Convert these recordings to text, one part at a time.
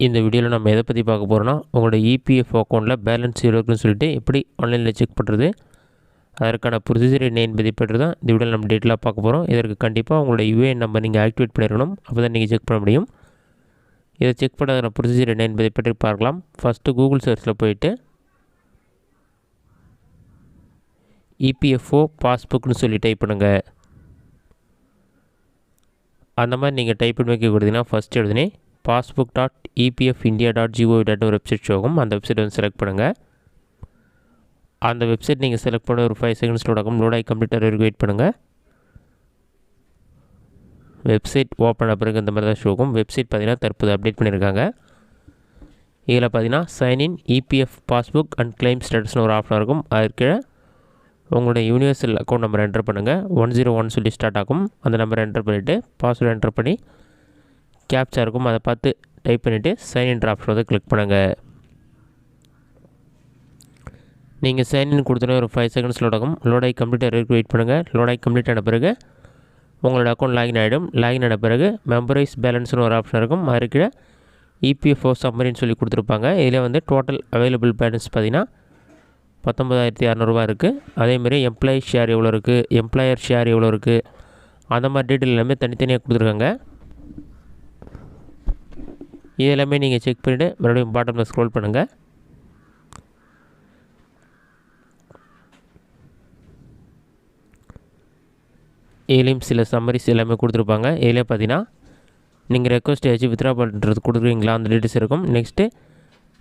இந்த வீடியோவில் நம்ம எதை பற்றி பார்க்க போகிறோன்னா, உங்களோட இபிஎஃப் அக்கௌண்ட்டில் பேலன்ஸ் எவ்வளோ இருக்குன்னு சொல்லிட்டு எப்படி ஆன்லைனில் செக் பண்ணுறது, அதற்கான ப்ரொசீஜர் என்ன என்பதை பற்றி தான் இந்த வீடியோவில் நம்ம டீட்டெயிலாக பார்க்க போகிறோம். இதற்கு கண்டிப்பாக உங்களோட யுஏஎன் நம்பர் நீங்கள் ஆக்டிவேட் பண்ணியிருக்கணும். அப்போ தான் நீங்கள் செக் பண்ண முடியும். இதை செக் பண்ணாத ப்ரொசீஜர் என்ன என்பதை பற்றி பார்க்கலாம். ஃபஸ்ட்டு கூகுள் சர்ச்சில் போயிட்டு இபிஎஃப்ஓ பாஸ்புக்னு சொல்லி டைப் பண்ணுங்கள். அந்த மாதிரி நீங்கள் டைப் பண்ணி வைக்க கொடுத்தீங்கன்னா ஃபஸ்ட் எழுதுனே passbook.epfindia.gov.in ஒரு வெப்சைட் ஆகும். அந்த வெப்சைட் வந்து செலக்ட் பண்ணுங்கள். அந்த வெப்சைட் நீங்கள் செலக்ட் பண்ண ஒரு 5 செகண்ட்ஸ் லோட் ஆகும். லோட் ஆகி கம்ப்ளீட்டாக வரைக்கும் வெயிட் பண்ணுங்கள். வெப்சைட் ஓப்பன் ஆன பிறகு இந்த மாதிரி தான் ஷோ ஆகும். வெப்சைட் பார்த்திங்கன்னா தற்போது அப்டேட் பண்ணியிருக்காங்க. இதில் பார்த்தீங்கன்னா sign in EPF passbook and claim ஸ்டேட்டஸ்னு ஒரு ஆப்ஷன் இருக்கும். அதற்கு உங்களோட யூனிவர்சல் அக்கௌண்ட் நம்பர் என்டர் பண்ணுங்கள். 101 சொல்லி ஸ்டார்ட் ஆகும். அந்த நம்பரை என்டர் பண்ணிவிட்டு பாஸ்வேர்டு என்டர் பண்ணி கேப்சா இருக்கும், அதை பார்த்து டைப் பண்ணிவிட்டு சைன்இன் ஆப்ஷன் வந்து கிளிக் பண்ணுங்கள். நீங்கள் சைன்இன் கொடுத்தோன்னே ஒரு 5 செகண்ட்ஸ் லோட் ஆகும். லோட் ஆகி கம்ப்ளீட் வரைக்கும் வெயிட் பண்ணுங்கள். லோட் ஆகி கம்ப்ளீட் ஆன பிறகு உங்களோட அக்கௌண்ட் லாகின் ஆகிடும். லாகின் ஆன பிறகு மெம்பரைஸ் பேலன்ஸ்னு ஒரு ஆப்ஷன் இருக்கும். அதுக்கு இபிஎஃப்ஓ சம்மரின்னு சொல்லி கொடுத்துருப்பாங்க. இதில் வந்து டோட்டல் அவைலபிள் பேலன்ஸ் பார்த்திங்கன்னா 19,600 இருக்குது. அதேமாதிரி எம்ப்ளாயி ஷேர் எவ்வளோ இருக்குது, எம்ப்ளாயர் ஷேர் எவ்வளோ இருக்குது, அந்த மாதிரி டீட்டெயில் எல்லாமே தனித்தனியாக கொடுத்துருக்காங்க. இது எல்லாமே நீங்கள் செக் பண்ணிவிட்டு மறுபடியும் பாட்டமில் ஸ்க்ரோல் பண்ணுங்கள். இதுலேயும் சில சம்மரிஸ் எல்லாமே கொடுத்துருப்பாங்க. இதில் பார்த்தீங்கன்னா நீங்கள் ரெக்வஸ்ட் வச்சு வித்ரா பண்ணுறது கொடுக்குறீங்களா, அந்த டீட்டெயில்ஸ் இருக்கும். நெக்ஸ்ட்டு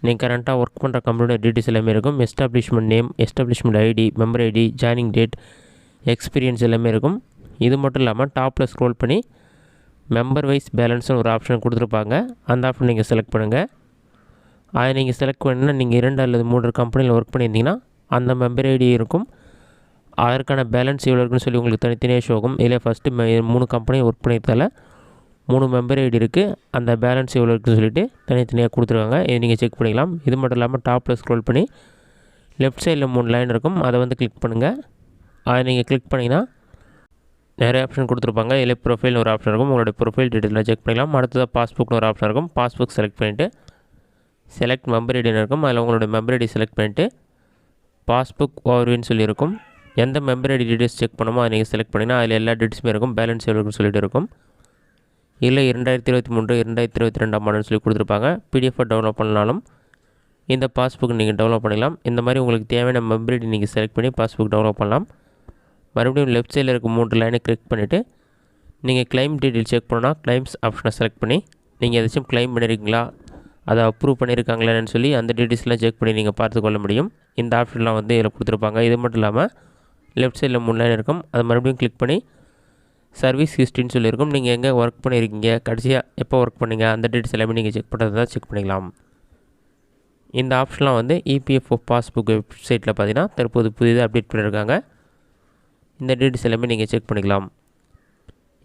நீங்கள் கரண்ட்டாக ஒர்க் பண்ணுற கம்பெனியோட டீட்டெயில்ஸ் எல்லாமே இருக்கும். Establishment name, establishment ID, member ID, joining date, experience எல்லாமே இருக்கும். இது மட்டும் இல்லாமல் டாப்பில் ஸ்க்ரோல் பண்ணி மெம்பர் வைஸ் பேலன்ஸ்னு ஒரு ஆப்ஷன் கொடுத்துருப்பாங்க. அந்த ஆப்ஷன் நீங்கள் செலக்ட் பண்ணுங்கள். அதை நீங்கள் செலக்ட் பண்ணினா நீங்கள் 2 அல்லது 3 கம்பெனியில் ஒர்க் பண்ணியிருந்தீங்கன்னா அந்த மெம்பர் ஐடி இருக்கும். அதற்கான பேலன்ஸ் எவ்வளோ இருக்குன்னு சொல்லி உங்களுக்கு தனித்தனியாக ஷோ ஆகும். இதில் ஃபஸ்ட்டு 3 கம்பெனியை ஒர்க் பண்ணியிருந்தால 3 மெம்பர் ஐடி இருக்குது. அந்த பேலன்ஸ் எவ்வளோ இருக்குன்னு சொல்லிட்டு தனித்தனியாக கொடுத்துருக்காங்க. இதை நீங்கள் செக் பண்ணிக்கலாம். இது மட்டும் இல்லாமல் டாப்பில் ஸ்க்ரோல் பண்ணி லெஃப்ட் சைடில் 3 லைன் இருக்கும். அதை வந்து கிளிக் பண்ணுங்கள். அதை நீங்கள் கிளிக் பண்ணிங்கன்னா நிறைய ஆப்ஷன் கொடுத்துருப்பாங்க. இதில் ப்ரொஃபைல்னு ஒரு ஆப்ஷன் இருக்கும். உங்களோட ப்ரொஃபைல் டீட்டெயிலாக செக் பண்ணிக்கலாம். அடுத்ததாக பாஸ்புக்னு ஒரு ஆப்ஷன் இருக்கும். பாஸ்புக் செலக்ட் பண்ணிவிட்டு செலக்ட் மெம்பர் ஐடின்னு இருக்கும். அதில் உங்களோட மெம்பர் ஐடி செலக்ட் பண்ணிவிட்டு பாஸ்புக் ஓவர்வியூன்னு சொல்லியிருக்கும். எந்த மெம்பர் ஐடி டீட்டெயில்ஸ் செக் பண்ணுமோ அதை நீங்கள் செலக்ட் பண்ணிங்கன்னா அதில் எல்லா டீட்டெயில்ஸுமே இருக்கும். பேலன்ஸ் எவ்வளோ இருக்குன்னு சொல்லிட்டு இருக்கும். இல்லை 2023 2022 மாடல்னு சொல்லி கொடுத்துருப்பாங்க. பிடிஎஃபாக டவுன்லோட் பண்ணாலும் இந்த பாஸ்புக் நீங்கள் டவுன்லோட் பண்ணிக்கலாம். இந்த மாதிரி உங்களுக்கு தேவையான மெம்பர் ஐடி நீங்கள் செலக்ட் பண்ணி பாஸ்புக் டவுன்லோட் பண்ணலாம். மறுபடியும் லெஃப்ட் சைடில் இருக்க 3 லைனை கிளிக் பண்ணிவிட்டு நீங்கள் கிளைம் டீட்டெயில் செக் பண்ணால் கிளைம்ஸ் ஆப்ஷனை செலக்ட் பண்ணி நீங்கள் எதாச்சும் கிளைம் பண்ணியிருக்கீங்களா, அதை அப்ரூவ் பண்ணியிருக்காங்களான்னு சொல்லி அந்த டீட்டெயில்ஸ்லாம் செக் பண்ணி நீங்கள் பார்த்துக்கொள்ள முடியும். இந்த ஆப்ஷன்லாம் வந்து இதில் கொடுத்துருப்பாங்க. இது மட்டும் இல்லாமல் லெஃப்ட் சைடில் 3 லைன் இருக்கும். அதை மறுபடியும் கிளிக் பண்ணி சர்வீஸ் ஹிஸ்ட்ரின்னு சொல்லியிருக்கும். நீங்கள் எங்கே ஒர்க் பண்ணியிருக்கீங்க, கடைசியாக எப்போ ஒர்க் பண்ணீங்க, அந்த டீட்டெயில்ஸ் எல்லாமே நீங்கள் செக் பண்ணுறது தான் செக் பண்ணிக்கலாம். இந்த ஆப்ஷன்லாம் வந்து இபிஎஃப்ஓ பாஸ்புக் வெப்சைட்டில் பார்த்தீங்கன்னா தற்போது புதிதாக அப்டேட் பண்ணியிருக்காங்க. இந்த டீட்டெயில்ஸ் எல்லாமே நீங்கள் செக் பண்ணிக்கலாம்.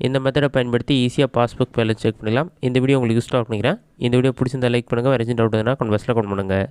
இந்த மெத்தடை பயன்படுத்தி ஈஸியாக பாஸ்புக் பேலன்ஸ் செக் பண்ணிக்கலாம். இந்த வீடியோ உங்களுக்கு யூஸ்ஃபுல்லாக பண்ணிக்கிறேன். இந்த வீடியோ பிடிச்சிருந்தா லைக் பண்ணுங்கள். வேறு எதுவும் டவுட் இருந்தால் கமெண்ட் பாக்ஸில் கமெண்ட் பண்ணுங்கள்.